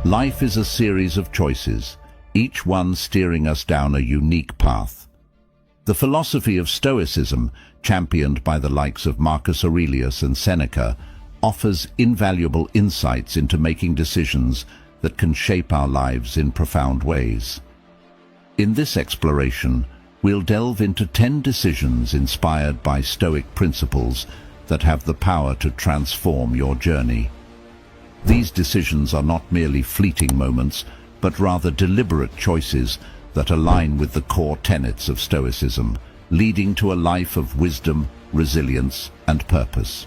Life is a series of choices, each one steering us down a unique path. The philosophy of Stoicism, championed by the likes of Marcus Aurelius and Seneca, offers invaluable insights into making decisions that can shape our lives in profound ways. In this exploration, we'll delve into 10 decisions inspired by Stoic principles that have the power to transform your journey. These decisions are not merely fleeting moments, but rather deliberate choices that align with the core tenets of Stoicism, leading to a life of wisdom, resilience, and purpose.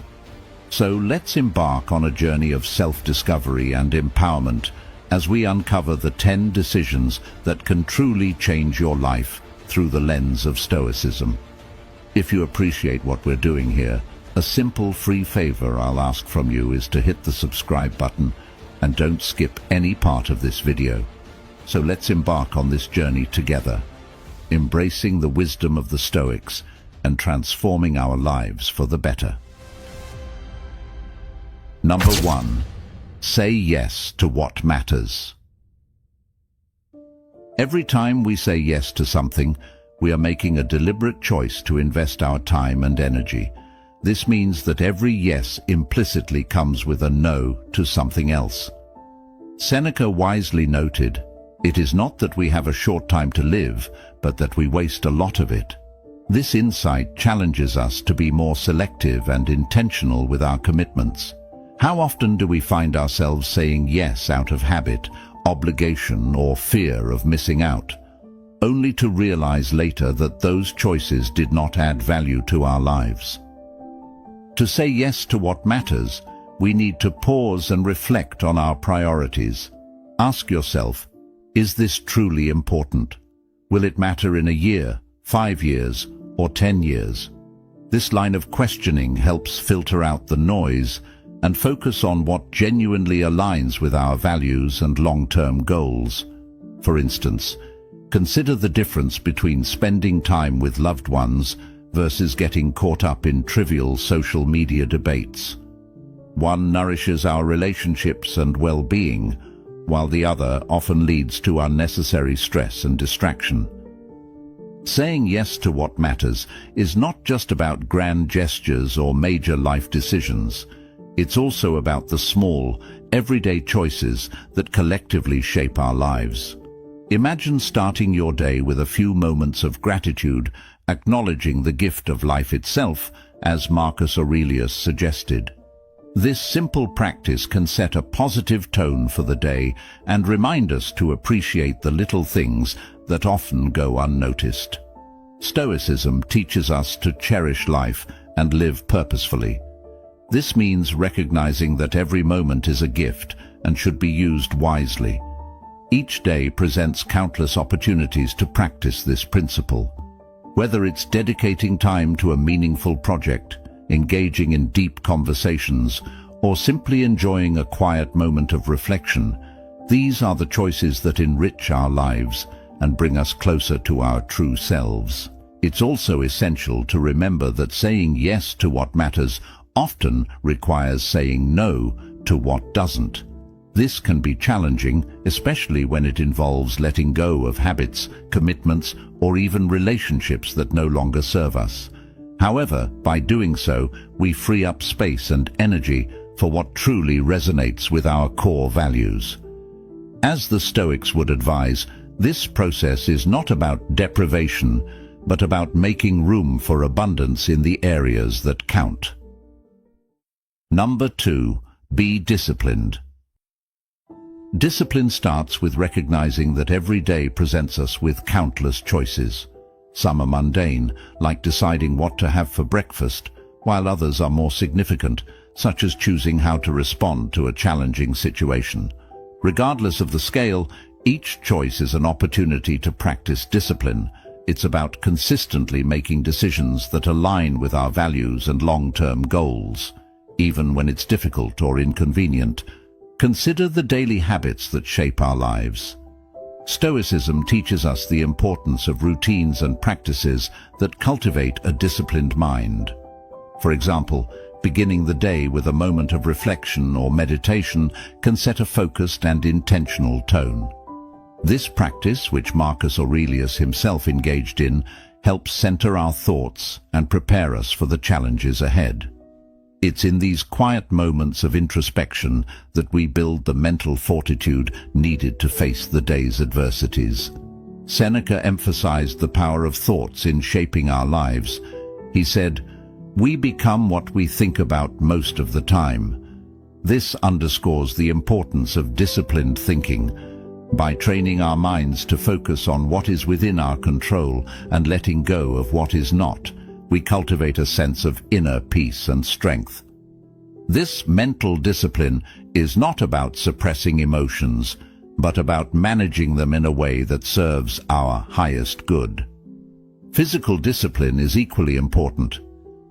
So let's embark on a journey of self-discovery and empowerment as we uncover the 10 decisions that can truly change your life through the lens of Stoicism. If you appreciate what we're doing here, a simple free favor I'll ask from you is to hit the subscribe button and don't skip any part of this video. So let's embark on this journey together, embracing the wisdom of the Stoics and transforming our lives for the better. Number 1. Say yes to what matters. Every time we say yes to something, we are making a deliberate choice to invest our time and energy. This means that every yes implicitly comes with a no to something else. Seneca wisely noted, "It is not that we have a short time to live, but that we waste a lot of it." This insight challenges us to be more selective and intentional with our commitments. How often do we find ourselves saying yes out of habit, obligation, or fear of missing out, only to realize later that those choices did not add value to our lives? To say yes to what matters, we need to pause and reflect on our priorities. Ask yourself, is this truly important? Will it matter in a year, 5 years, or 10 years? This line of questioning helps filter out the noise and focus on what genuinely aligns with our values and long-term goals. For instance, consider the difference between spending time with loved ones versus getting caught up in trivial social media debates. One nourishes our relationships and well-being, while the other often leads to unnecessary stress and distraction. Saying yes to what matters is not just about grand gestures or major life decisions. It's also about the small, everyday choices that collectively shape our lives. Imagine starting your day with a few moments of gratitude, acknowledging the gift of life itself, as Marcus Aurelius suggested. This simple practice can set a positive tone for the day and remind us to appreciate the little things that often go unnoticed. Stoicism teaches us to cherish life and live purposefully. This means recognizing that every moment is a gift and should be used wisely. Each day presents countless opportunities to practice this principle. Whether it's dedicating time to a meaningful project, engaging in deep conversations, or simply enjoying a quiet moment of reflection, these are the choices that enrich our lives and bring us closer to our true selves. It's also essential to remember that saying yes to what matters often requires saying no to what doesn't. This can be challenging, especially when it involves letting go of habits, commitments, or even relationships that no longer serve us. However, by doing so, we free up space and energy for what truly resonates with our core values. As the Stoics would advise, this process is not about deprivation, but about making room for abundance in the areas that count. Number 2. Be disciplined. Discipline starts with recognizing that every day presents us with countless choices. Some are mundane, like deciding what to have for breakfast, while others are more significant, such as choosing how to respond to a challenging situation. Regardless of the scale, each choice is an opportunity to practice discipline. It's about consistently making decisions that align with our values and long-term goals, even when it's difficult or inconvenient. Consider the daily habits that shape our lives. Stoicism teaches us the importance of routines and practices that cultivate a disciplined mind. For example, beginning the day with a moment of reflection or meditation can set a focused and intentional tone. This practice, which Marcus Aurelius himself engaged in, helps center our thoughts and prepare us for the challenges ahead. It's in these quiet moments of introspection that we build the mental fortitude needed to face the day's adversities. Seneca emphasized the power of thoughts in shaping our lives. He said, "We become what we think about most of the time." This underscores the importance of disciplined thinking. By training our minds to focus on what is within our control and letting go of what is not, we cultivate a sense of inner peace and strength. This mental discipline is not about suppressing emotions, but about managing them in a way that serves our highest good. Physical discipline is equally important.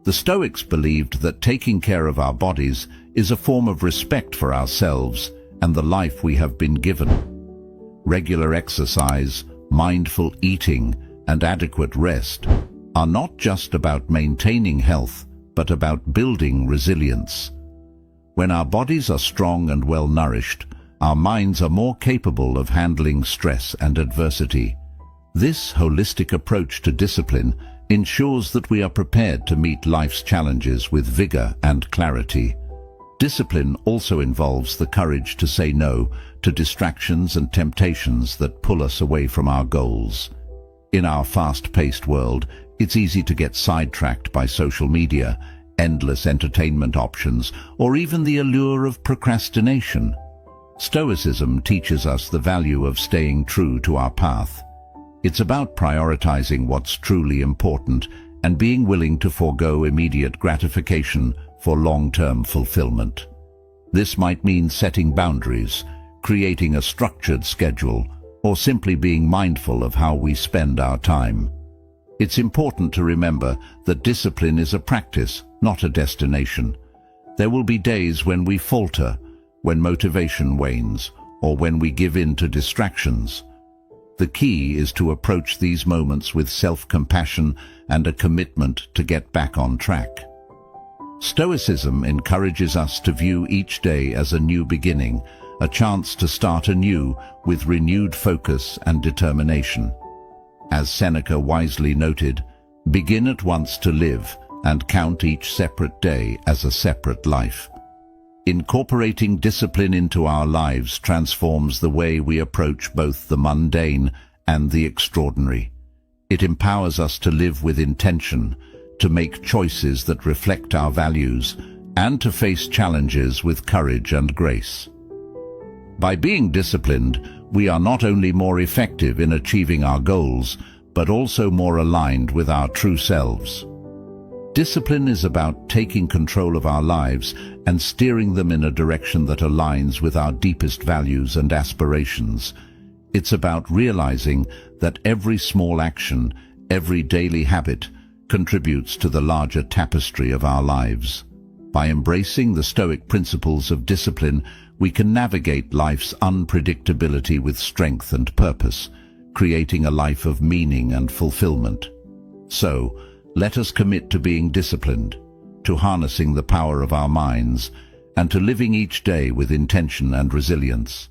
The Stoics believed that taking care of our bodies is a form of respect for ourselves and the life we have been given. Regular exercise, mindful eating, and adequate rest are not just about maintaining health, but about building resilience. When our bodies are strong and well-nourished, our minds are more capable of handling stress and adversity. This holistic approach to discipline ensures that we are prepared to meet life's challenges with vigor and clarity. Discipline also involves the courage to say no to distractions and temptations that pull us away from our goals. In our fast-paced world, it's easy to get sidetracked by social media, endless entertainment options, or even the allure of procrastination. Stoicism teaches us the value of staying true to our path. It's about prioritizing what's truly important and being willing to forego immediate gratification for long-term fulfillment. This might mean setting boundaries, creating a structured schedule, or simply being mindful of how we spend our time. It's important to remember that discipline is a practice, not a destination. There will be days when we falter, when motivation wanes, or when we give in to distractions. The key is to approach these moments with self-compassion and a commitment to get back on track. Stoicism encourages us to view each day as a new beginning, a chance to start anew with renewed focus and determination. As Seneca wisely noted, "Begin at once to live and count each separate day as a separate life." Incorporating discipline into our lives transforms the way we approach both the mundane and the extraordinary. It empowers us to live with intention, to make choices that reflect our values, and to face challenges with courage and grace. By being disciplined, we are not only more effective in achieving our goals, but also more aligned with our true selves. Discipline is about taking control of our lives and steering them in a direction that aligns with our deepest values and aspirations. It's about realizing that every small action, every daily habit, contributes to the larger tapestry of our lives. By embracing the Stoic principles of discipline, we can navigate life's unpredictability with strength and purpose, creating a life of meaning and fulfillment. So, let us commit to being disciplined, to harnessing the power of our minds, and to living each day with intention and resilience.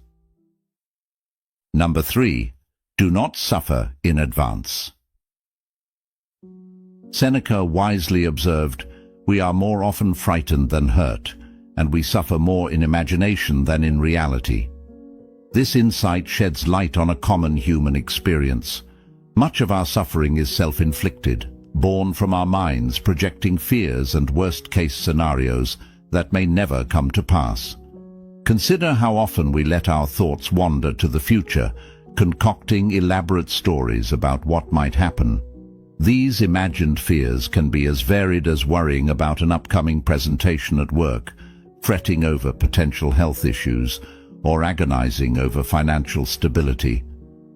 Number 3. Do not suffer in advance. Seneca wisely observed, "We are more often frightened than hurt, and we suffer more in imagination than in reality." This insight sheds light on a common human experience. Much of our suffering is self-inflicted, born from our minds projecting fears and worst-case scenarios that may never come to pass. Consider how often we let our thoughts wander to the future, concocting elaborate stories about what might happen. These imagined fears can be as varied as worrying about an upcoming presentation at work, fretting over potential health issues, or agonizing over financial stability.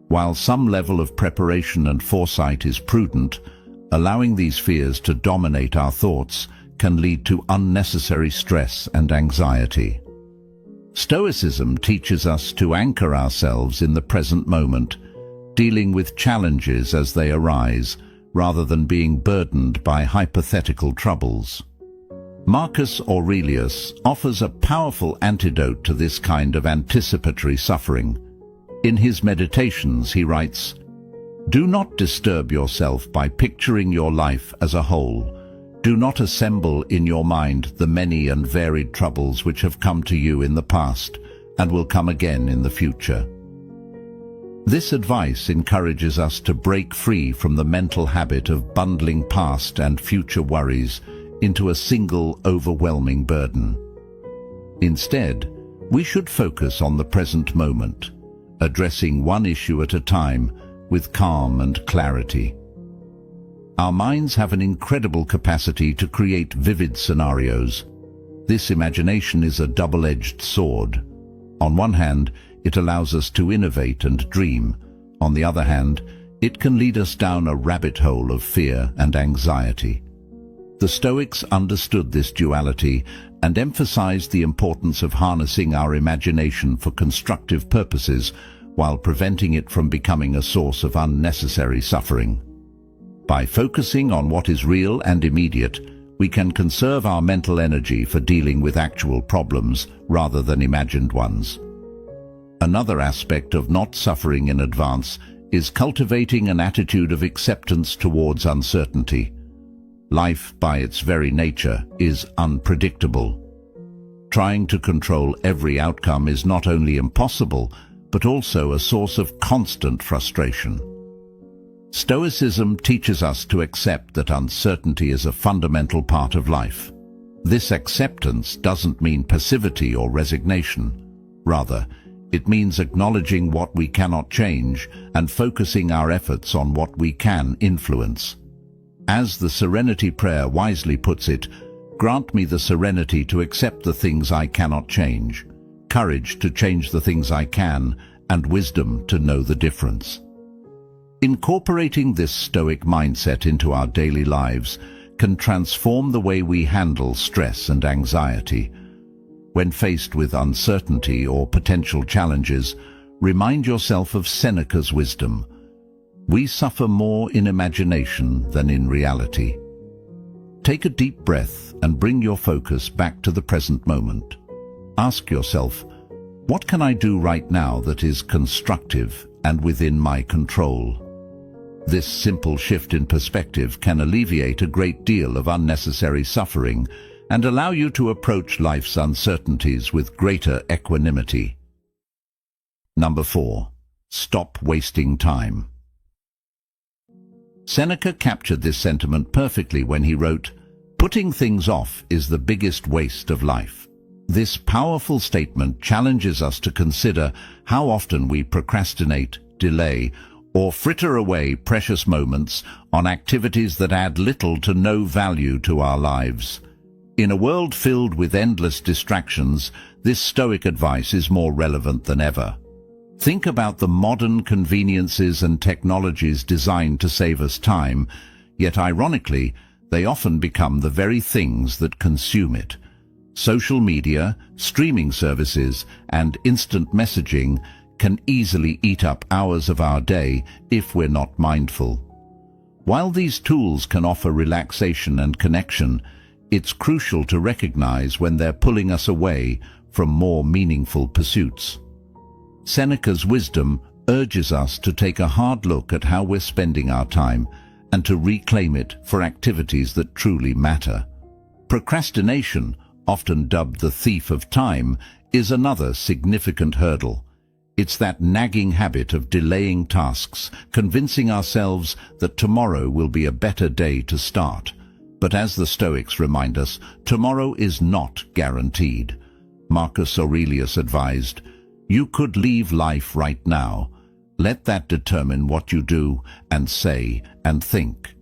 While some level of preparation and foresight is prudent, allowing these fears to dominate our thoughts can lead to unnecessary stress and anxiety. Stoicism teaches us to anchor ourselves in the present moment, dealing with challenges as they arise, rather than being burdened by hypothetical troubles. Marcus Aurelius offers a powerful antidote to this kind of anticipatory suffering. In his Meditations, he writes, "Do not disturb yourself by picturing your life as a whole. Do not assemble in your mind the many and varied troubles which have come to you in the past and will come again in the future." This advice encourages us to break free from the mental habit of bundling past and future worries into a single overwhelming burden. Instead, we should focus on the present moment, addressing one issue at a time with calm and clarity. Our minds have an incredible capacity to create vivid scenarios. This imagination is a double-edged sword. On one hand, it allows us to innovate and dream. On the other hand, it can lead us down a rabbit hole of fear and anxiety. The Stoics understood this duality and emphasized the importance of harnessing our imagination for constructive purposes while preventing it from becoming a source of unnecessary suffering. By focusing on what is real and immediate, we can conserve our mental energy for dealing with actual problems rather than imagined ones. Another aspect of not suffering in advance is cultivating an attitude of acceptance towards uncertainty. Life, by its very nature, is unpredictable. Trying to control every outcome is not only impossible, but also a source of constant frustration. Stoicism teaches us to accept that uncertainty is a fundamental part of life. This acceptance doesn't mean passivity or resignation. Rather, it means acknowledging what we cannot change and focusing our efforts on what we can influence. As the Serenity Prayer wisely puts it, "Grant me the serenity to accept the things I cannot change, courage to change the things I can, and wisdom to know the difference." Incorporating this Stoic mindset into our daily lives can transform the way we handle stress and anxiety. When faced with uncertainty or potential challenges, remind yourself of Seneca's wisdom. We suffer more in imagination than in reality. Take a deep breath and bring your focus back to the present moment. Ask yourself, what can I do right now that is constructive and within my control? This simple shift in perspective can alleviate a great deal of unnecessary suffering and allow you to approach life's uncertainties with greater equanimity. Number 4. Stop wasting time. Seneca captured this sentiment perfectly when he wrote, "Putting things off is the biggest waste of life." This powerful statement challenges us to consider how often we procrastinate, delay, or fritter away precious moments on activities that add little to no value to our lives. In a world filled with endless distractions, this Stoic advice is more relevant than ever. Think about the modern conveniences and technologies designed to save us time, yet ironically, they often become the very things that consume it. Social media, streaming services, and instant messaging can easily eat up hours of our day if we're not mindful. While these tools can offer relaxation and connection, it's crucial to recognize when they're pulling us away from more meaningful pursuits. Seneca's wisdom urges us to take a hard look at how we're spending our time and to reclaim it for activities that truly matter. Procrastination, often dubbed the thief of time, is another significant hurdle. It's that nagging habit of delaying tasks, convincing ourselves that tomorrow will be a better day to start. But as the Stoics remind us, tomorrow is not guaranteed. Marcus Aurelius advised, "You could leave life right now. Let that determine what you do and say and think."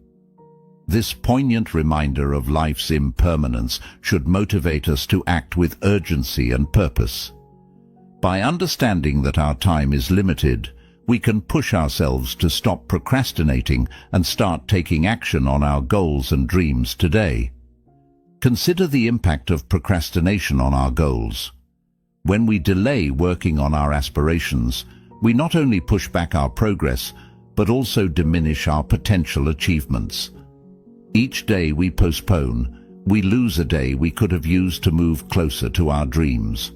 This poignant reminder of life's impermanence should motivate us to act with urgency and purpose. By understanding that our time is limited, we can push ourselves to stop procrastinating and start taking action on our goals and dreams today. Consider the impact of procrastination on our goals. When we delay working on our aspirations, we not only push back our progress, but also diminish our potential achievements. Each day we postpone, We lose a day we could have used to move closer to our dreams.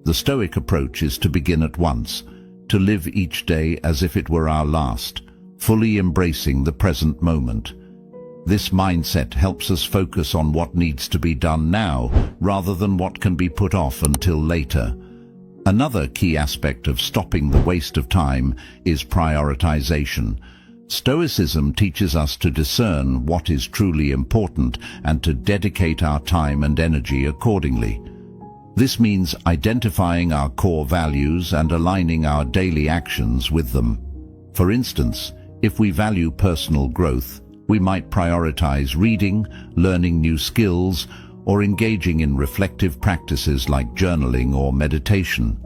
The Stoic approach is to begin at once, to live each day as if it were our last, fully embracing the present moment. This mindset helps us focus on what needs to be done now, rather than what can be put off until later. Another key aspect of stopping the waste of time is prioritization. Stoicism teaches us to discern what is truly important and to dedicate our time and energy accordingly. This means identifying our core values and aligning our daily actions with them. For instance, if we value personal growth, we might prioritize reading, learning new skills, or engaging in reflective practices like journaling or meditation.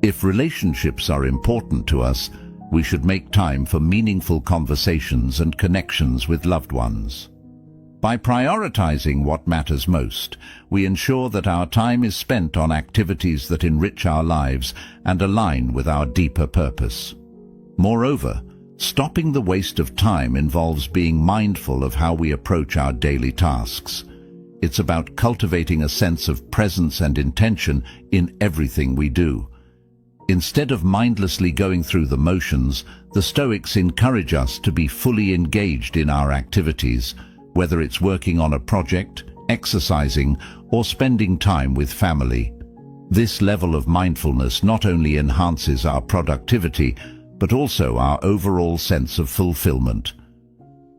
If relationships are important to us, we should make time for meaningful conversations and connections with loved ones. By prioritizing what matters most, we ensure that our time is spent on activities that enrich our lives and align with our deeper purpose. Moreover, stopping the waste of time involves being mindful of how we approach our daily tasks. It's about cultivating a sense of presence and intention in everything we do. Instead of mindlessly going through the motions, the Stoics encourage us to be fully engaged in our activities, whether it's working on a project, exercising, or spending time with family. This level of mindfulness not only enhances our productivity, but also our overall sense of fulfillment.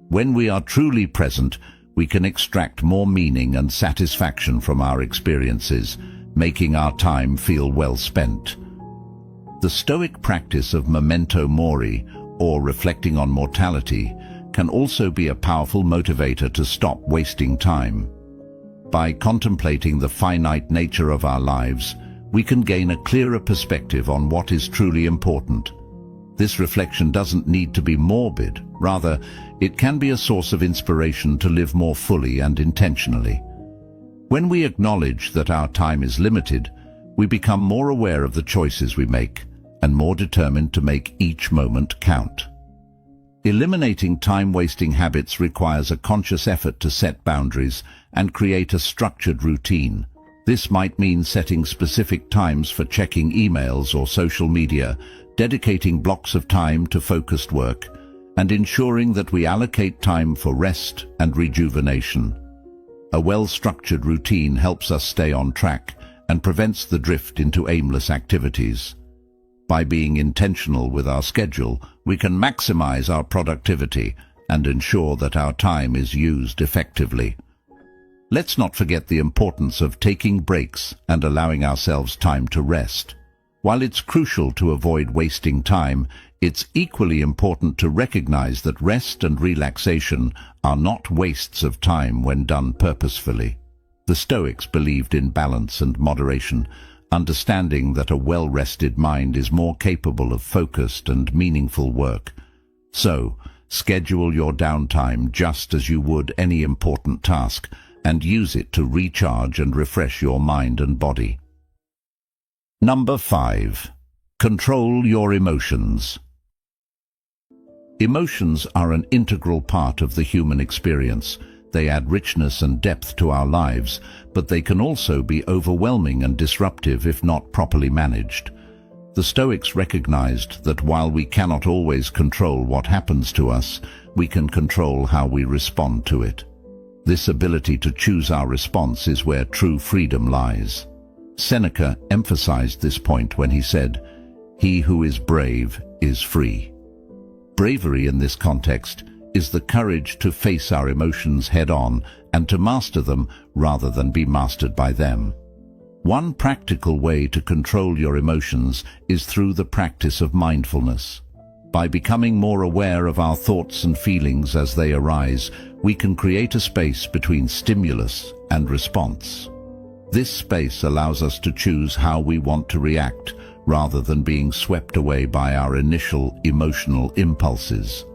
When we are truly present, we can extract more meaning and satisfaction from our experiences, making our time feel well spent. The Stoic practice of memento mori, or reflecting on mortality, can also be a powerful motivator to stop wasting time. By contemplating the finite nature of our lives, we can gain a clearer perspective on what is truly important. This reflection doesn't need to be morbid. Rather, it can be a source of inspiration to live more fully and intentionally. When we acknowledge that our time is limited, we become more aware of the choices we make and more determined to make each moment count. Eliminating time-wasting habits requires a conscious effort to set boundaries and create a structured routine. This might mean setting specific times for checking emails or social media, dedicating blocks of time to focused work, and ensuring that we allocate time for rest and rejuvenation. A well-structured routine helps us stay on track and prevents the drift into aimless activities. By being intentional with our schedule, we can maximize our productivity and ensure that our time is used effectively. Let's not forget the importance of taking breaks and allowing ourselves time to rest. While it's crucial to avoid wasting time, it's equally important to recognize that rest and relaxation are not wastes of time when done purposefully. The Stoics believed in balance and moderation, understanding that a well-rested mind is more capable of focused and meaningful work. So, schedule your downtime just as you would any important task, and use it to recharge and refresh your mind and body. Number 5. Control your emotions. Emotions are an integral part of the human experience. They add richness and depth to our lives, but they can also be overwhelming and disruptive if not properly managed. The Stoics recognized that while we cannot always control what happens to us, we can control how we respond to it. This ability to choose our response is where true freedom lies. Seneca emphasized this point when he said, "He who is brave is free." Bravery in this context is the courage to face our emotions head-on and to master them rather than be mastered by them. One practical way to control your emotions is through the practice of mindfulness. By becoming more aware of our thoughts and feelings as they arise, we can create a space between stimulus and response. This space allows us to choose how we want to react, rather than being swept away by our initial emotional impulses.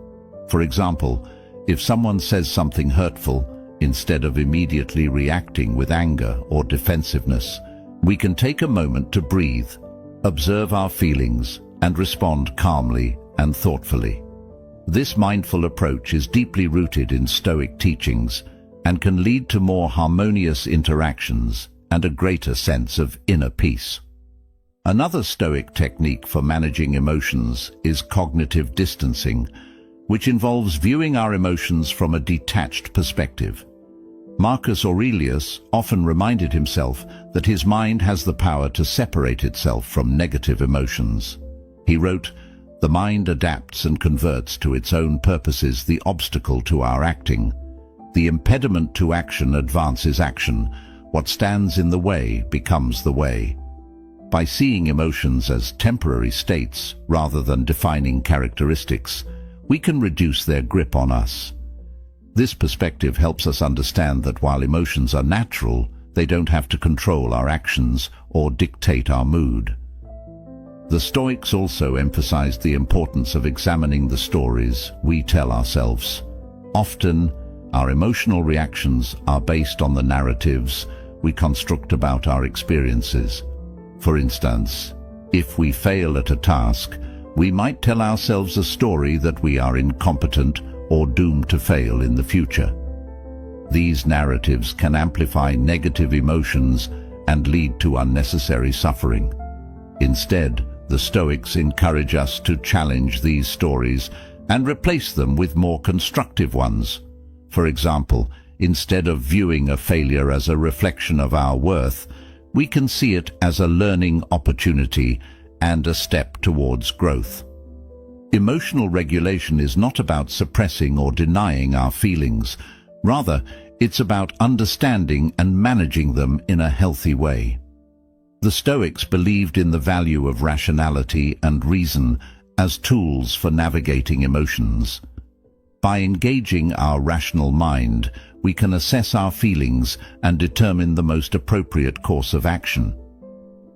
For example, if someone says something hurtful, instead of immediately reacting with anger or defensiveness, we can take a moment to breathe, observe our feelings, and respond calmly and thoughtfully. This mindful approach is deeply rooted in Stoic teachings, and can lead to more harmonious interactions and a greater sense of inner peace. Another Stoic technique for managing emotions is cognitive distancing, which involves viewing our emotions from a detached perspective. Marcus Aurelius often reminded himself that his mind has the power to separate itself from negative emotions. He wrote, "The mind adapts and converts to its own purposes the obstacle to our acting. The impediment to action advances action. What stands in the way becomes the way." By seeing emotions as temporary states rather than defining characteristics, we can reduce their grip on us. This perspective helps us understand that while emotions are natural, they don't have to control our actions or dictate our mood. The Stoics also emphasized the importance of examining the stories we tell ourselves. Often, our emotional reactions are based on the narratives we construct about our experiences. For instance, if we fail at a task, we might tell ourselves a story that we are incompetent or doomed to fail in the future. These narratives can amplify negative emotions and lead to unnecessary suffering. Instead, the Stoics encourage us to challenge these stories and replace them with more constructive ones. For example, instead of viewing a failure as a reflection of our worth, we can see it as a learning opportunity and a step towards growth. Emotional regulation is not about suppressing or denying our feelings. Rather, it's about understanding and managing them in a healthy way. The Stoics believed in the value of rationality and reason as tools for navigating emotions. By engaging our rational mind, we can assess our feelings and determine the most appropriate course of action.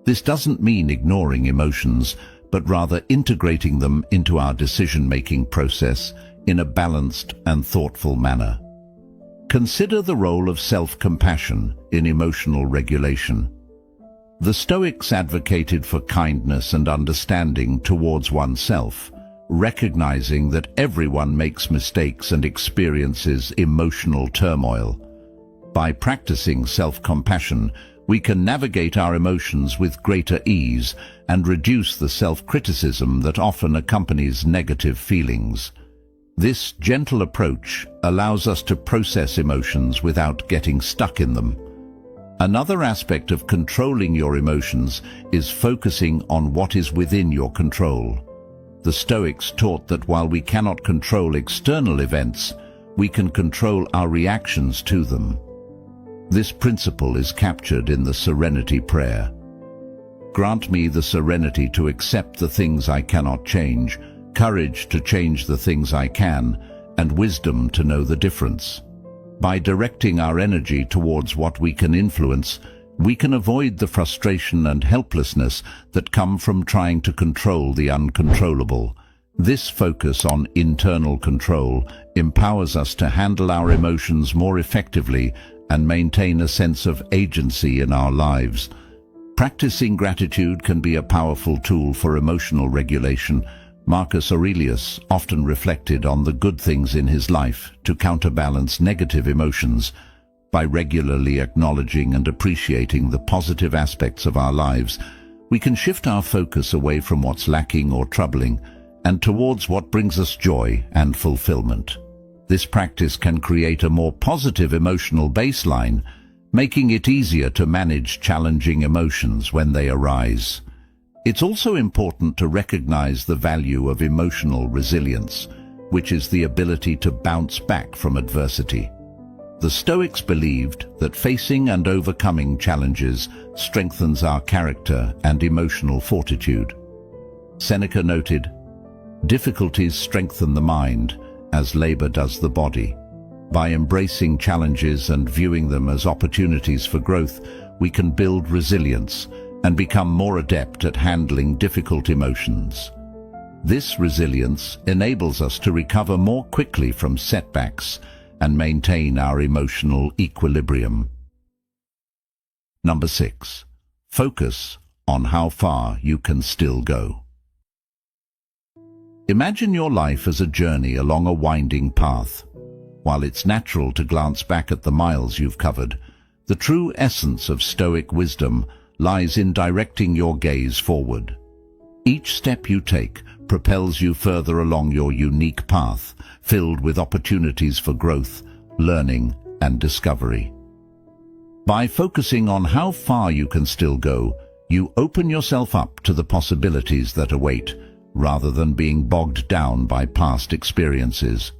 This doesn't mean ignoring emotions, but rather integrating them into our decision-making process in a balanced and thoughtful manner. Consider the role of self-compassion in emotional regulation. The Stoics advocated for kindness and understanding towards oneself, recognizing that everyone makes mistakes and experiences emotional turmoil. By practicing self-compassion, we can navigate our emotions with greater ease and reduce the self-criticism that often accompanies negative feelings. This gentle approach allows us to process emotions without getting stuck in them. Another aspect of controlling your emotions is focusing on what is within your control. The Stoics taught that while we cannot control external events, we can control our reactions to them. This principle is captured in the Serenity Prayer. Grant me the serenity to accept the things I cannot change, courage to change the things I can, and wisdom to know the difference. By directing our energy towards what we can influence, we can avoid the frustration and helplessness that come from trying to control the uncontrollable. This focus on internal control empowers us to handle our emotions more effectively and maintain a sense of agency in our lives. Practicing gratitude can be a powerful tool for emotional regulation. Marcus Aurelius often reflected on the good things in his life to counterbalance negative emotions. By regularly acknowledging and appreciating the positive aspects of our lives, we can shift our focus away from what's lacking or troubling and towards what brings us joy and fulfillment. This practice can create a more positive emotional baseline, making it easier to manage challenging emotions when they arise. It's also important to recognize the value of emotional resilience, which is the ability to bounce back from adversity. The Stoics believed that facing and overcoming challenges strengthens our character and emotional fortitude. Seneca noted, "Difficulties strengthen the mind, as labor does the body." By embracing challenges and viewing them as opportunities for growth, we can build resilience and become more adept at handling difficult emotions. This resilience enables us to recover more quickly from setbacks and maintain our emotional equilibrium. Number 6. Focus on how far you can still go. Imagine your life as a journey along a winding path. While it's natural to glance back at the miles you've covered, the true essence of Stoic wisdom lies in directing your gaze forward. Each step you take propels you further along your unique path, filled with opportunities for growth, learning, and discovery. By focusing on how far you can still go, you open yourself up to the possibilities that await, rather than being bogged down by past experiences.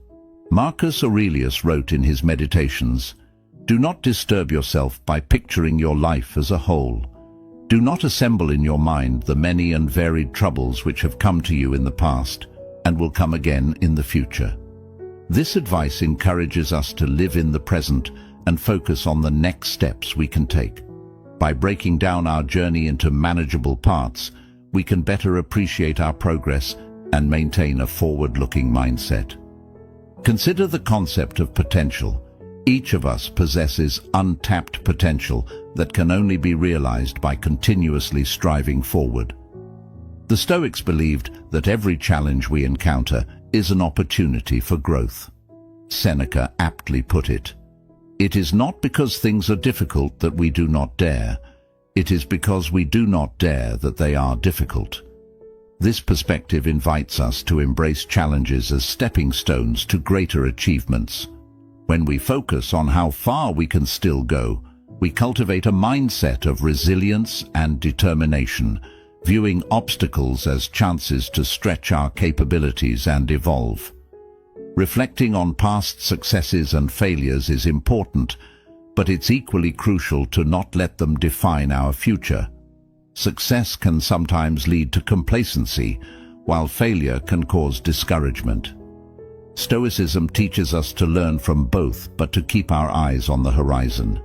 Marcus Aurelius wrote in his Meditations, "Do not disturb yourself by picturing your life as a whole. Do not assemble in your mind the many and varied troubles which have come to you in the past and will come again in the future." This advice encourages us to live in the present and focus on the next steps we can take. By breaking down our journey into manageable parts, we can better appreciate our progress and maintain a forward-looking mindset. Consider the concept of potential. Each of us possesses untapped potential that can only be realized by continuously striving forward. The Stoics believed that every challenge we encounter is an opportunity for growth. Seneca aptly put it, "It is not because things are difficult that we do not dare. It is because we do not dare that they are difficult." This perspective invites us to embrace challenges as stepping stones to greater achievements. When we focus on how far we can still go, we cultivate a mindset of resilience and determination, viewing obstacles as chances to stretch our capabilities and evolve. Reflecting on past successes and failures is important, but it's equally crucial to not let them define our future. Success can sometimes lead to complacency, while failure can cause discouragement. Stoicism teaches us to learn from both, but to keep our eyes on the horizon.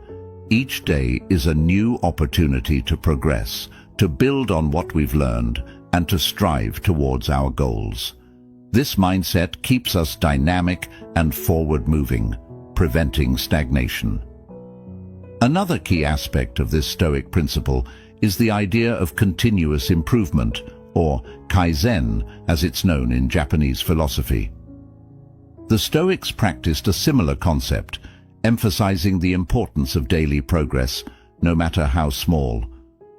Each day is a new opportunity to progress, to build on what we've learned, and to strive towards our goals. This mindset keeps us dynamic and forward-moving, preventing stagnation. Another key aspect of this Stoic principle is the idea of continuous improvement, or kaizen, as it's known in Japanese philosophy. The Stoics practiced a similar concept, emphasizing the importance of daily progress, no matter how small.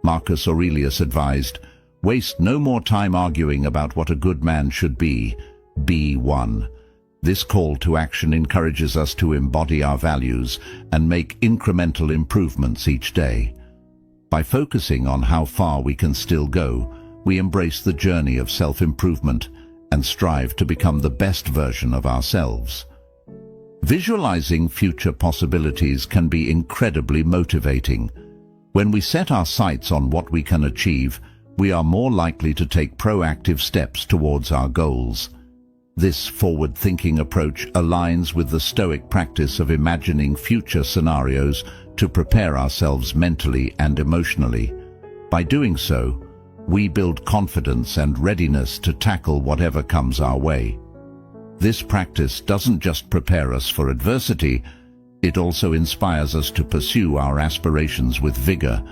Marcus Aurelius advised, "Waste no more time arguing about what a good man should be one." This call to action encourages us to embody our values and make incremental improvements each day. By focusing on how far we can still go, we embrace the journey of self-improvement and strive to become the best version of ourselves. Visualizing future possibilities can be incredibly motivating. When we set our sights on what we can achieve, we are more likely to take proactive steps towards our goals. This forward-thinking approach aligns with the Stoic practice of imagining future scenarios to prepare ourselves mentally and emotionally. By doing so, we build confidence and readiness to tackle whatever comes our way. This practice doesn't just prepare us for adversity, it also inspires us to pursue our aspirations with vigor.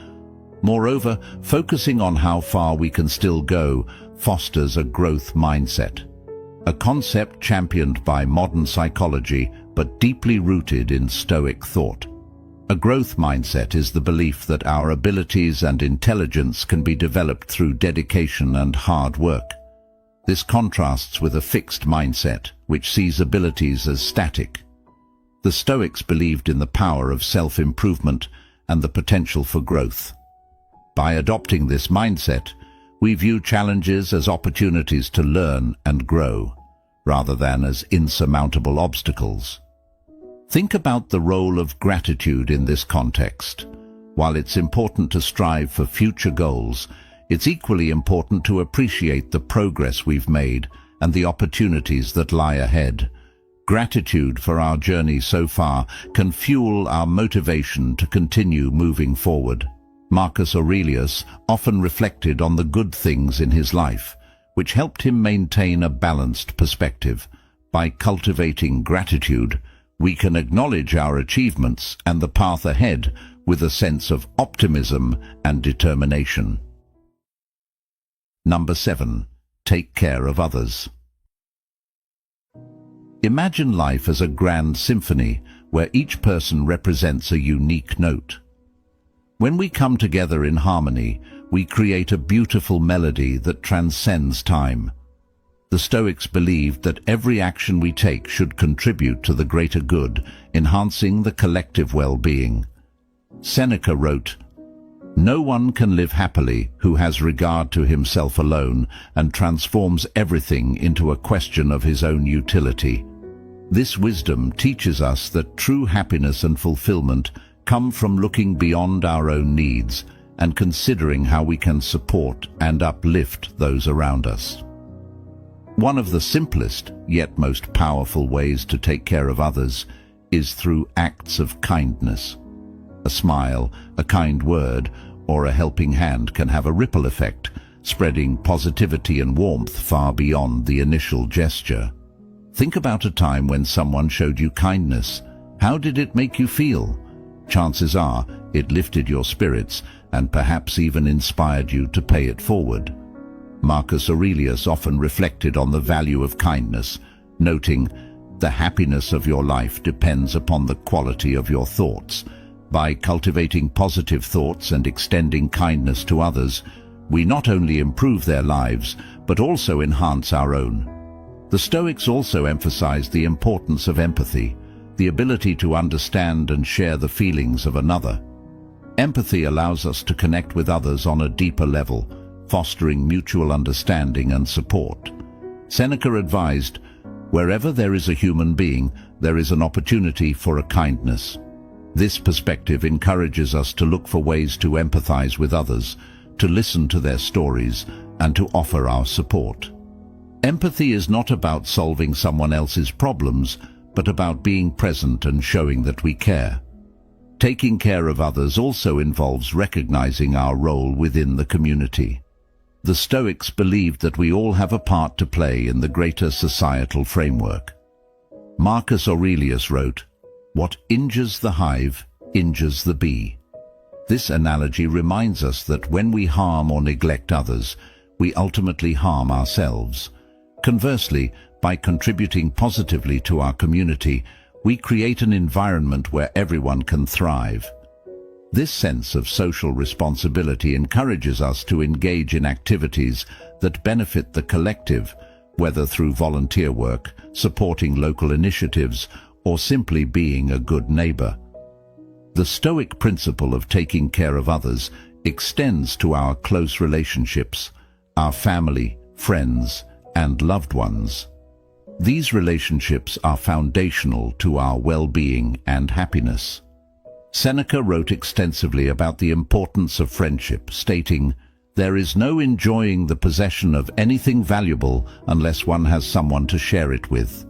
Moreover, focusing on how far we can still go fosters a growth mindset, a concept championed by modern psychology but deeply rooted in Stoic thought. A growth mindset is the belief that our abilities and intelligence can be developed through dedication and hard work. This contrasts with a fixed mindset, which sees abilities as static. The Stoics believed in the power of self-improvement and the potential for growth. By adopting this mindset, we view challenges as opportunities to learn and grow, rather than as insurmountable obstacles. Think about the role of gratitude in this context. While it's important to strive for future goals, it's equally important to appreciate the progress we've made and the opportunities that lie ahead. Gratitude for our journey so far can fuel our motivation to continue moving forward. Marcus Aurelius often reflected on the good things in his life, which helped him maintain a balanced perspective. By cultivating gratitude, we can acknowledge our achievements and the path ahead with a sense of optimism and determination. Number 7. Take care of others. Imagine life as a grand symphony where each person represents a unique note. When we come together in harmony, we create a beautiful melody that transcends time. The Stoics believed that every action we take should contribute to the greater good, enhancing the collective well-being. Seneca wrote, "No one can live happily who has regard to himself alone and transforms everything into a question of his own utility." This wisdom teaches us that true happiness and fulfillment come from looking beyond our own needs and considering how we can support and uplift those around us. One of the simplest, yet most powerful ways to take care of others is through acts of kindness. A smile, a kind word, or a helping hand can have a ripple effect, spreading positivity and warmth far beyond the initial gesture. Think about a time when someone showed you kindness. How did it make you feel? Chances are it lifted your spirits and perhaps even inspired you to pay it forward. Marcus Aurelius often reflected on the value of kindness, noting, "The happiness of your life depends upon the quality of your thoughts." By cultivating positive thoughts and extending kindness to others, we not only improve their lives, but also enhance our own. The Stoics also emphasized the importance of empathy, the ability to understand and share the feelings of another. Empathy allows us to connect with others on a deeper level, fostering mutual understanding and support. Seneca advised, "Wherever there is a human being, there is an opportunity for a kindness." This perspective encourages us to look for ways to empathize with others, to listen to their stories, and to offer our support. Empathy is not about solving someone else's problems, but about being present and showing that we care. Taking care of others also involves recognizing our role within the community. The Stoics believed that we all have a part to play in the greater societal framework. Marcus Aurelius wrote, "What injures the hive injures the bee." This analogy reminds us that when we harm or neglect others, we ultimately harm ourselves. Conversely, by contributing positively to our community, we create an environment where everyone can thrive. This sense of social responsibility encourages us to engage in activities that benefit the collective, whether through volunteer work, supporting local initiatives, or simply being a good neighbor. The Stoic principle of taking care of others extends to our close relationships, our family, friends, and loved ones. These relationships are foundational to our well-being and happiness. Seneca wrote extensively about the importance of friendship, stating, "There is no enjoying the possession of anything valuable unless one has someone to share it with."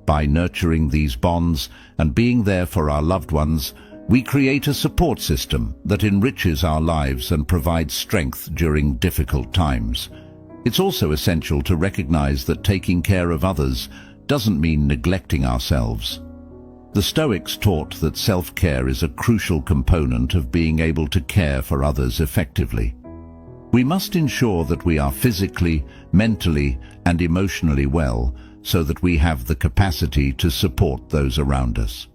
By nurturing these bonds and being there for our loved ones, we create a support system that enriches our lives and provides strength during difficult times. It's also essential to recognize that taking care of others doesn't mean neglecting ourselves. The Stoics taught that self-care is a crucial component of being able to care for others effectively. We must ensure that we are physically, mentally, and emotionally well, so that we have the capacity to support those around us.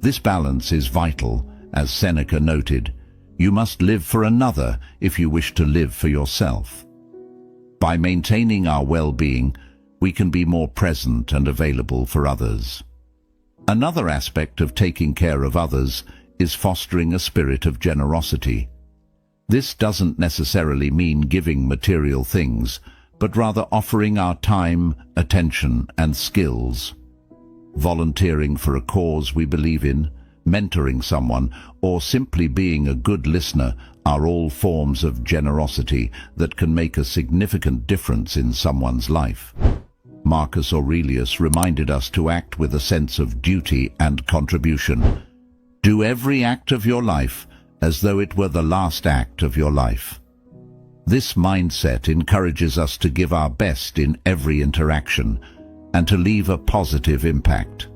This balance is vital, as Seneca noted, "You must live for another if you wish to live for yourself." By maintaining our well-being, we can be more present and available for others. Another aspect of taking care of others is fostering a spirit of generosity. This doesn't necessarily mean giving material things, but rather offering our time, attention, and skills. Volunteering for a cause we believe in, mentoring someone, or simply being a good listener are all forms of generosity that can make a significant difference in someone's life. Marcus Aurelius reminded us to act with a sense of duty and contribution. Do every act of your life as though it were the last act of your life. This mindset encourages us to give our best in every interaction and to leave a positive impact.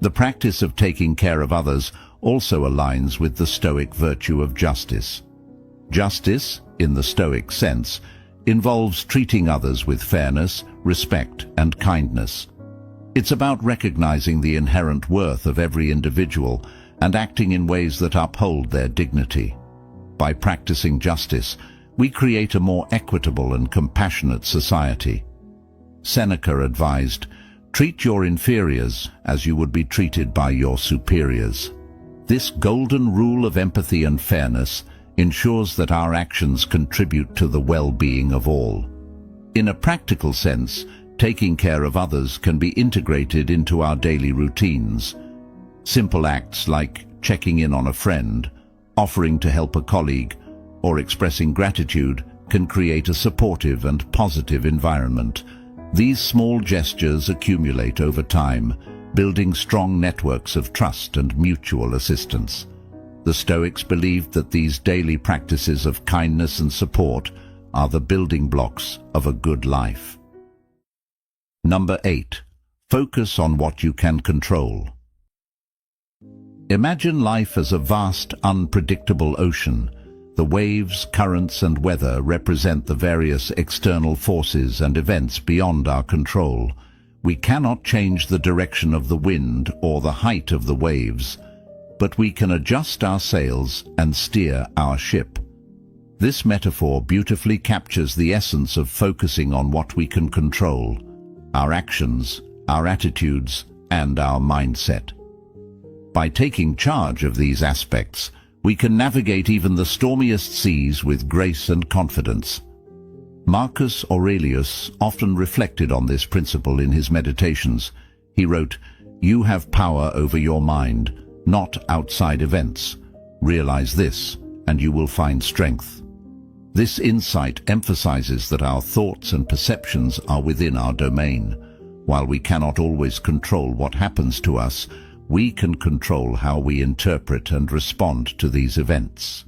The practice of taking care of others also aligns with the Stoic virtue of justice. Justice, in the Stoic sense, involves treating others with fairness, respect, and kindness. It's about recognizing the inherent worth of every individual and acting in ways that uphold their dignity. By practicing justice, we create a more equitable and compassionate society. Seneca advised, "Treat your inferiors as you would be treated by your superiors." This golden rule of empathy and fairness ensures that our actions contribute to the well-being of all. In a practical sense, taking care of others can be integrated into our daily routines. Simple acts like checking in on a friend, offering to help a colleague, or expressing gratitude can create a supportive and positive environment. These small gestures accumulate over time, building strong networks of trust and mutual assistance. The Stoics believed that these daily practices of kindness and support are the building blocks of a good life. Number 8. Focus on what you can control. Imagine life as a vast, unpredictable ocean. The waves, currents, and weather represent the various external forces and events beyond our control. We cannot change the direction of the wind or the height of the waves, but we can adjust our sails and steer our ship. This metaphor beautifully captures the essence of focusing on what we can control: our actions, our attitudes, and our mindset. By taking charge of these aspects, we can navigate even the stormiest seas with grace and confidence. Marcus Aurelius often reflected on this principle in his meditations. He wrote, "You have power over your mind, not outside events. Realize this, and you will find strength." This insight emphasizes that our thoughts and perceptions are within our domain. While we cannot always control what happens to us, we can control how we interpret and respond to these events.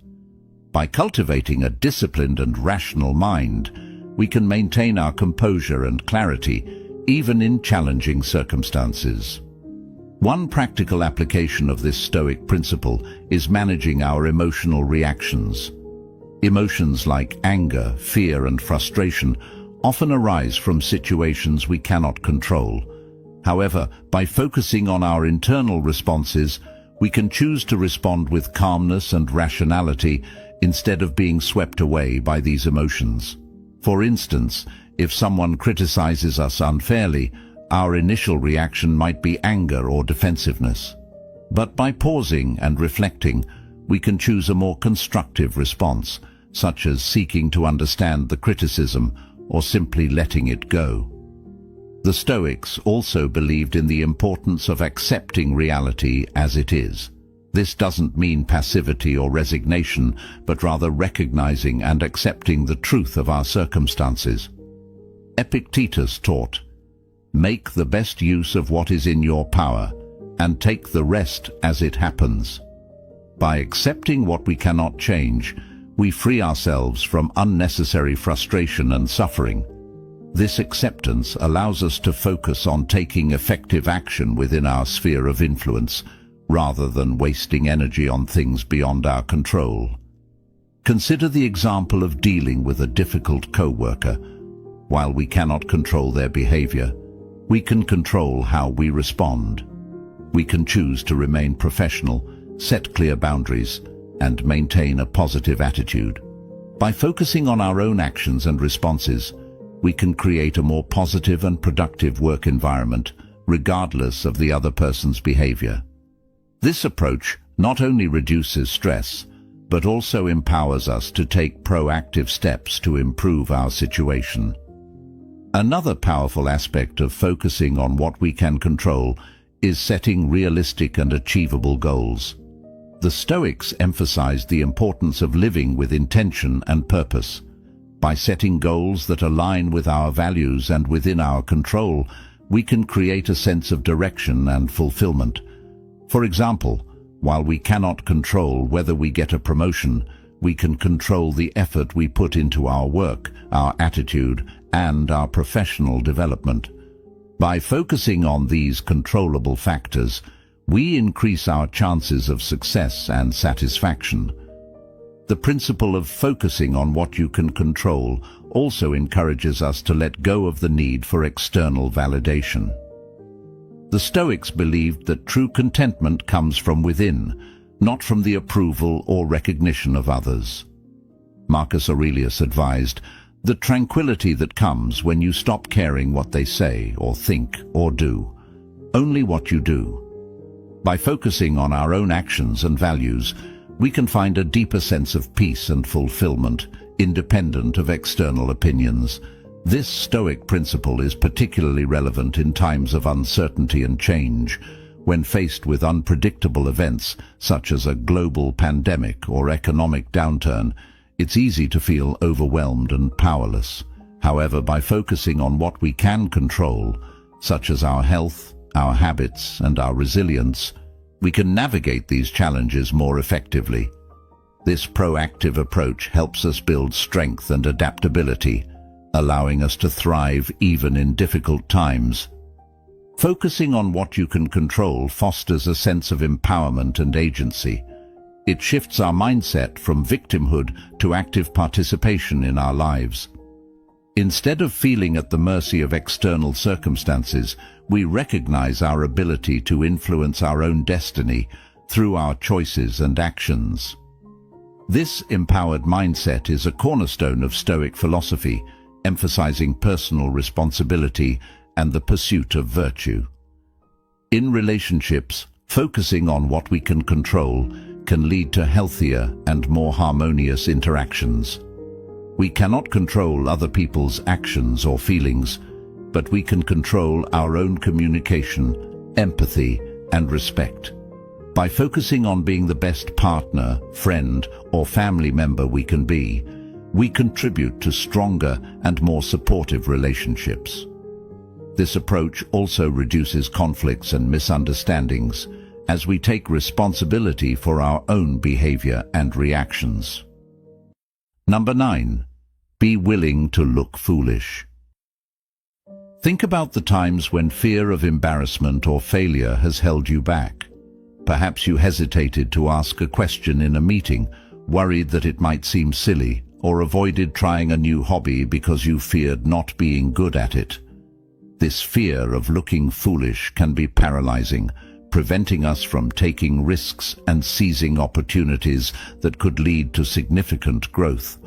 By cultivating a disciplined and rational mind, we can maintain our composure and clarity, even in challenging circumstances. One practical application of this Stoic principle is managing our emotional reactions. Emotions like anger, fear, and frustration often arise from situations we cannot control. However, by focusing on our internal responses, we can choose to respond with calmness and rationality instead of being swept away by these emotions. For instance, if someone criticizes us unfairly, our initial reaction might be anger or defensiveness. But by pausing and reflecting, we can choose a more constructive response, such as seeking to understand the criticism or simply letting it go. The Stoics also believed in the importance of accepting reality as it is. This doesn't mean passivity or resignation, but rather recognizing and accepting the truth of our circumstances. Epictetus taught, "Make the best use of what is in your power, and take the rest as it happens." By accepting what we cannot change, we free ourselves from unnecessary frustration and suffering. This acceptance allows us to focus on taking effective action within our sphere of influence, rather than wasting energy on things beyond our control. Consider the example of dealing with a difficult co-worker. While we cannot control their behavior, we can control how we respond. We can choose to remain professional, set clear boundaries, and maintain a positive attitude. By focusing on our own actions and responses, we can create a more positive and productive work environment, regardless of the other person's behavior. This approach not only reduces stress, but also empowers us to take proactive steps to improve our situation. Another powerful aspect of focusing on what we can control is setting realistic and achievable goals. The Stoics emphasized the importance of living with intention and purpose. By setting goals that align with our values and within our control, we can create a sense of direction and fulfillment. For example, while we cannot control whether we get a promotion, we can control the effort we put into our work, our attitude, and our professional development. By focusing on these controllable factors, we increase our chances of success and satisfaction. The principle of focusing on what you can control also encourages us to let go of the need for external validation. The Stoics believed that true contentment comes from within, not from the approval or recognition of others. Marcus Aurelius advised, "The tranquility that comes when you stop caring what they say or think or do, only what you do." By focusing on our own actions and values, we can find a deeper sense of peace and fulfillment, independent of external opinions. This Stoic principle is particularly relevant in times of uncertainty and change, when faced with unpredictable events such as a global pandemic or economic downturn. It's easy to feel overwhelmed and powerless. However, by focusing on what we can control, such as our health, our habits, and our resilience, we can navigate these challenges more effectively. This proactive approach helps us build strength and adaptability, allowing us to thrive even in difficult times. Focusing on what you can control fosters a sense of empowerment and agency. It shifts our mindset from victimhood to active participation in our lives. Instead of feeling at the mercy of external circumstances, we recognize our ability to influence our own destiny through our choices and actions. This empowered mindset is a cornerstone of Stoic philosophy, emphasizing personal responsibility and the pursuit of virtue. In relationships, focusing on what we can control can lead to healthier and more harmonious interactions. We cannot control other people's actions or feelings, but we can control our own communication, empathy, and respect. By focusing on being the best partner, friend, or family member we can be, we contribute to stronger and more supportive relationships. This approach also reduces conflicts and misunderstandings as we take responsibility for our own behavior and reactions. Number 9. Be willing to look foolish. Think about the times when fear of embarrassment or failure has held you back. Perhaps you hesitated to ask a question in a meeting, worried that it might seem silly, or avoided trying a new hobby because you feared not being good at it. This fear of looking foolish can be paralyzing, preventing us from taking risks and seizing opportunities that could lead to significant growth.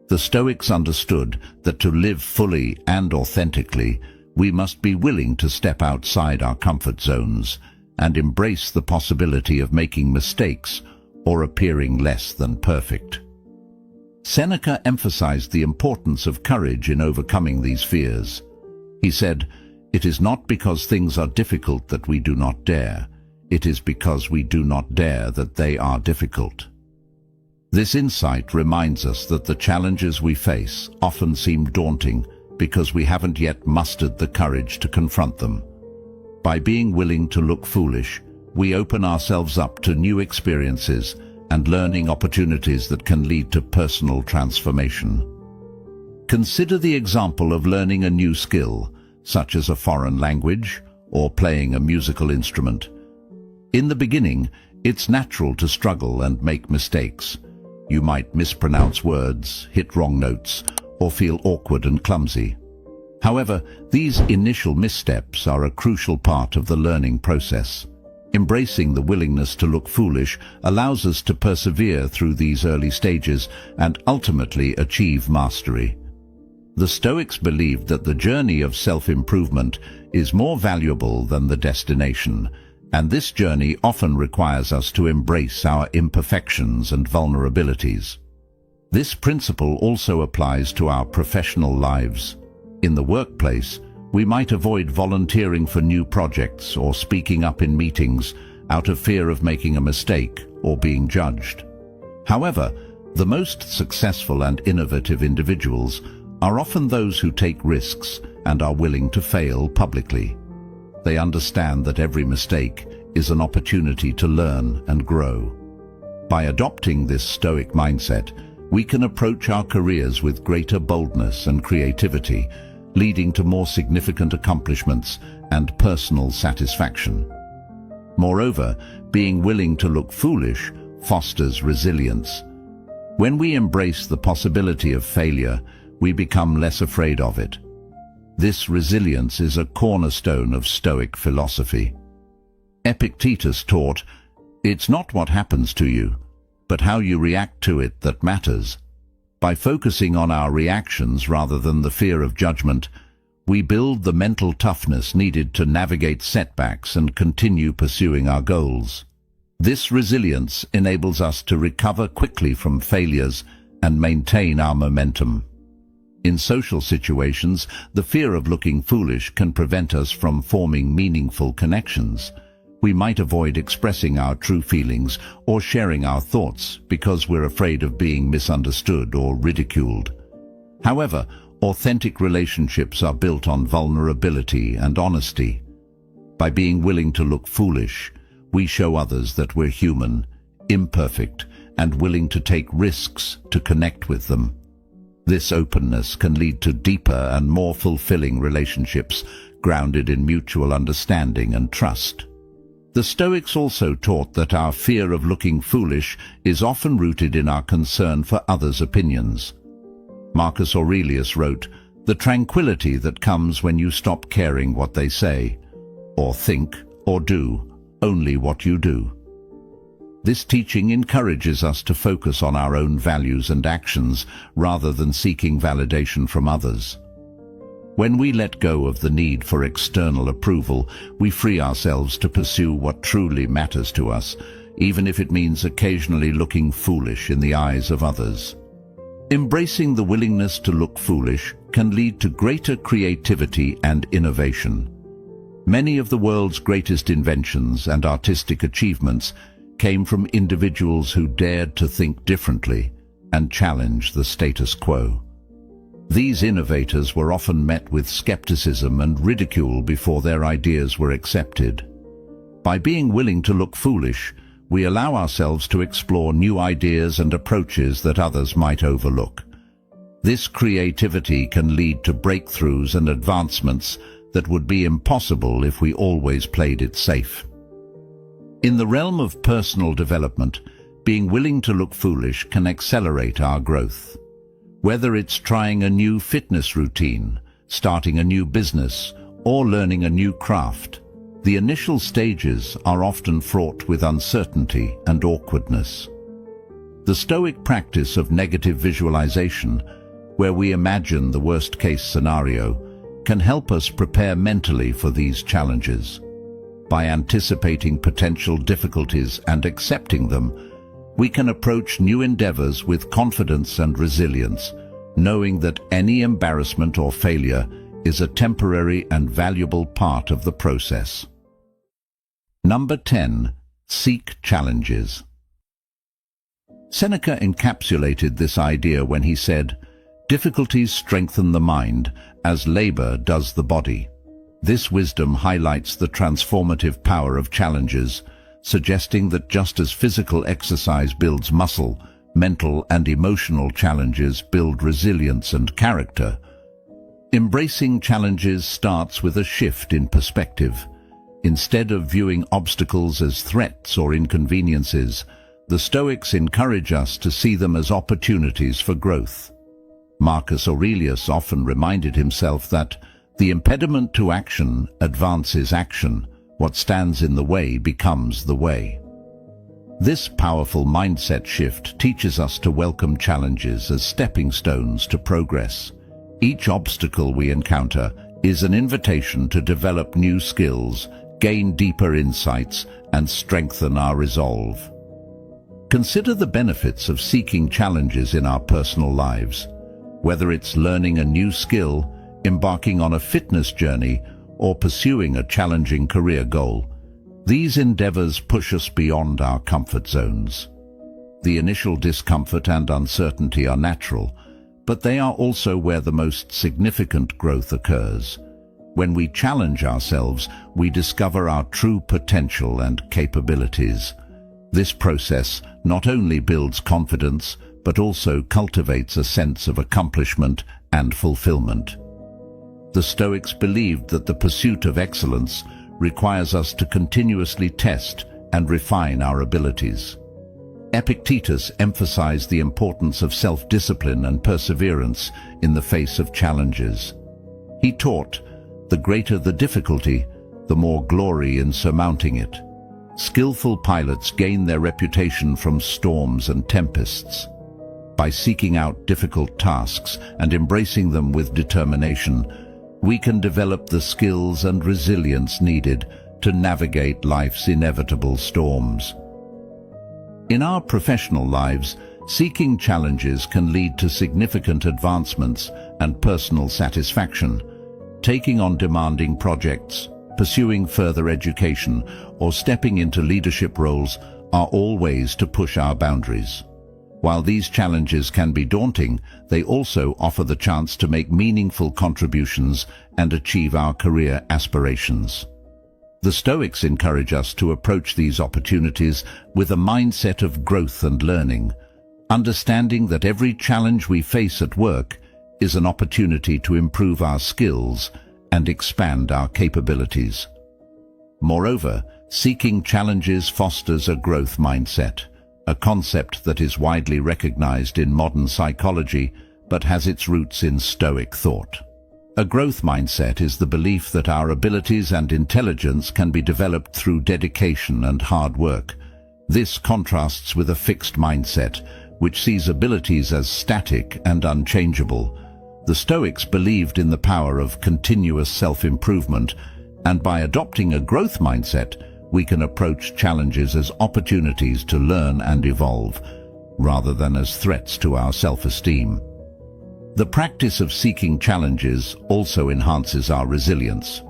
The Stoics understood that to live fully and authentically, we must be willing to step outside our comfort zones and embrace the possibility of making mistakes or appearing less than perfect. Seneca emphasized the importance of courage in overcoming these fears. He said, "It is not because things are difficult that we do not dare. It is because we do not dare that they are difficult." This insight reminds us that the challenges we face often seem daunting because we haven't yet mustered the courage to confront them. By being willing to look foolish, we open ourselves up to new experiences and learning opportunities that can lead to personal transformation. Consider the example of learning a new skill, such as a foreign language or playing a musical instrument. In the beginning, it's natural to struggle and make mistakes. You might mispronounce words, hit wrong notes, or feel awkward and clumsy. However, these initial missteps are a crucial part of the learning process. Embracing the willingness to look foolish allows us to persevere through these early stages and ultimately achieve mastery. The Stoics believed that the journey of self-improvement is more valuable than the destination, and this journey often requires us to embrace our imperfections and vulnerabilities. This principle also applies to our professional lives. In the workplace, we might avoid volunteering for new projects or speaking up in meetings out of fear of making a mistake or being judged. However, the most successful and innovative individuals are often those who take risks and are willing to fail publicly. They understand that every mistake is an opportunity to learn and grow. By adopting this Stoic mindset, we can approach our careers with greater boldness and creativity, leading to more significant accomplishments and personal satisfaction. Moreover, being willing to look foolish fosters resilience. When we embrace the possibility of failure, we become less afraid of it. This resilience is a cornerstone of Stoic philosophy. Epictetus taught, "It's not what happens to you, but how you react to it that matters." By focusing on our reactions rather than the fear of judgment, we build the mental toughness needed to navigate setbacks and continue pursuing our goals. This resilience enables us to recover quickly from failures and maintain our momentum. In social situations, the fear of looking foolish can prevent us from forming meaningful connections. We might avoid expressing our true feelings or sharing our thoughts because we're afraid of being misunderstood or ridiculed. However, authentic relationships are built on vulnerability and honesty. By being willing to look foolish, we show others that we're human, imperfect, and willing to take risks to connect with them. This openness can lead to deeper and more fulfilling relationships grounded in mutual understanding and trust. The Stoics also taught that our fear of looking foolish is often rooted in our concern for others' opinions. Marcus Aurelius wrote, "The tranquility that comes when you stop caring what they say, or think, or do, only what you do." This teaching encourages us to focus on our own values and actions rather than seeking validation from others. When we let go of the need for external approval, we free ourselves to pursue what truly matters to us, even if it means occasionally looking foolish in the eyes of others. Embracing the willingness to look foolish can lead to greater creativity and innovation. Many of the world's greatest inventions and artistic achievements came from individuals who dared to think differently and challenge the status quo. These innovators were often met with skepticism and ridicule before their ideas were accepted. By being willing to look foolish, we allow ourselves to explore new ideas and approaches that others might overlook. This creativity can lead to breakthroughs and advancements that would be impossible if we always played it safe. In the realm of personal development, being willing to look foolish can accelerate our growth. Whether it's trying a new fitness routine, starting a new business, or learning a new craft, the initial stages are often fraught with uncertainty and awkwardness. The Stoic practice of negative visualization, where we imagine the worst-case scenario, can help us prepare mentally for these challenges. By anticipating potential difficulties and accepting them, we can approach new endeavors with confidence and resilience, knowing that any embarrassment or failure is a temporary and valuable part of the process. Number 10. Seek challenges. Seneca encapsulated this idea when he said, "Difficulties strengthen the mind, as labor does the body." This wisdom highlights the transformative power of challenges, suggesting that just as physical exercise builds muscle, mental and emotional challenges build resilience and character. Embracing challenges starts with a shift in perspective. Instead of viewing obstacles as threats or inconveniences, the Stoics encourage us to see them as opportunities for growth. Marcus Aurelius often reminded himself that the impediment to action advances action. What stands in the way becomes the way. This powerful mindset shift teaches us to welcome challenges as stepping stones to progress. Each obstacle we encounter is an invitation to develop new skills, gain deeper insights, and strengthen our resolve. Consider the benefits of seeking challenges in our personal lives. Whether it's learning a new skill, embarking on a fitness journey, or pursuing a challenging career goal, these endeavors push us beyond our comfort zones. The initial discomfort and uncertainty are natural, but they are also where the most significant growth occurs. When we challenge ourselves, we discover our true potential and capabilities. This process not only builds confidence, but also cultivates a sense of accomplishment and fulfillment. The Stoics believed that the pursuit of excellence requires us to continuously test and refine our abilities. Epictetus emphasized the importance of self-discipline and perseverance in the face of challenges. He taught, the greater the difficulty, the more glory in surmounting it. Skillful pilots gain their reputation from storms and tempests. By seeking out difficult tasks and embracing them with determination, we can develop the skills and resilience needed to navigate life's inevitable storms. In our professional lives, seeking challenges can lead to significant advancements and personal satisfaction. Taking on demanding projects, pursuing further education, or stepping into leadership roles are all ways to push our boundaries. While these challenges can be daunting, they also offer the chance to make meaningful contributions and achieve our career aspirations. The Stoics encourage us to approach these opportunities with a mindset of growth and learning, understanding that every challenge we face at work is an opportunity to improve our skills and expand our capabilities. Moreover, seeking challenges fosters a growth mindset, a concept that is widely recognized in modern psychology but has its roots in Stoic thought. A growth mindset is the belief that our abilities and intelligence can be developed through dedication and hard work. This contrasts with a fixed mindset, which sees abilities as static and unchangeable. The Stoics believed in the power of continuous self-improvement, and by adopting a growth mindset, we can approach challenges as opportunities to learn and evolve, rather than as threats to our self-esteem. The practice of seeking challenges also enhances our resilience.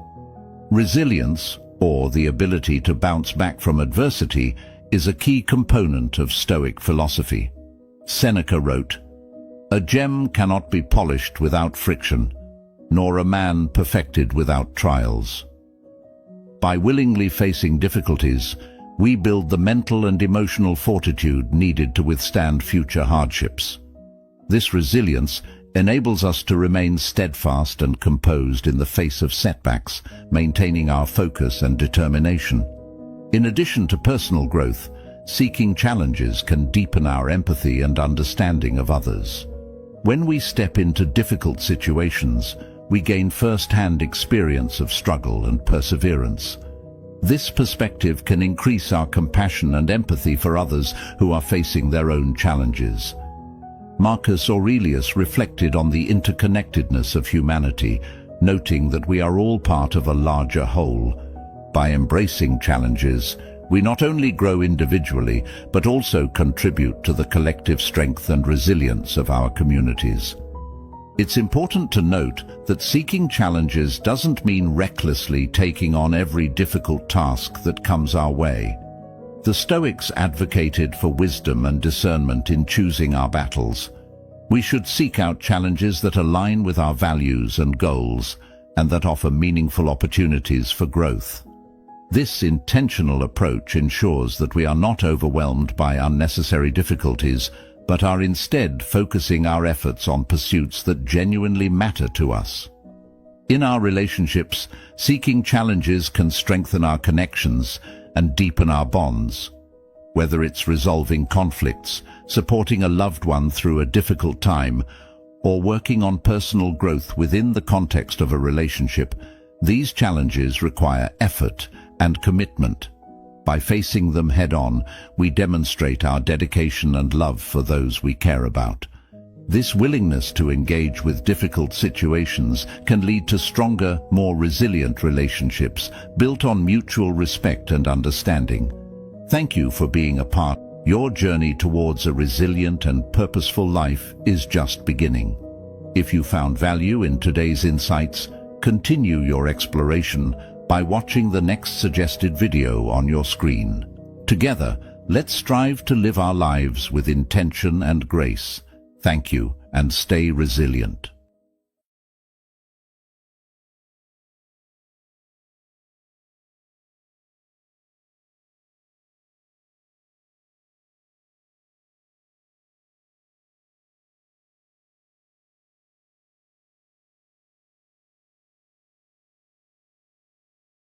Resilience, or the ability to bounce back from adversity, is a key component of Stoic philosophy. Seneca wrote, "A gem cannot be polished without friction, nor a man perfected without trials." By willingly facing difficulties, we build the mental and emotional fortitude needed to withstand future hardships. This resilience enables us to remain steadfast and composed in the face of setbacks, maintaining our focus and determination. In addition to personal growth, seeking challenges can deepen our empathy and understanding of others. When we step into difficult situations, we gain first-hand experience of struggle and perseverance. This perspective can increase our compassion and empathy for others who are facing their own challenges. Marcus Aurelius reflected on the interconnectedness of humanity, noting that we are all part of a larger whole. By embracing challenges, we not only grow individually, but also contribute to the collective strength and resilience of our communities. It's important to note that seeking challenges doesn't mean recklessly taking on every difficult task that comes our way. The Stoics advocated for wisdom and discernment in choosing our battles. We should seek out challenges that align with our values and goals, and that offer meaningful opportunities for growth. This intentional approach ensures that we are not overwhelmed by unnecessary difficulties, but are instead focusing our efforts on pursuits that genuinely matter to us. In our relationships, seeking challenges can strengthen our connections and deepen our bonds. Whether it's resolving conflicts, supporting a loved one through a difficult time, or working on personal growth within the context of a relationship, these challenges require effort and commitment. By facing them head-on, we demonstrate our dedication and love for those we care about. This willingness to engage with difficult situations can lead to stronger, more resilient relationships built on mutual respect and understanding. Thank you for being a part. Your journey towards a resilient and purposeful life is just beginning. If you found value in today's insights, continue your exploration by watching the next suggested video on your screen. Together, let's strive to live our lives with intention and grace. Thank you, and stay resilient.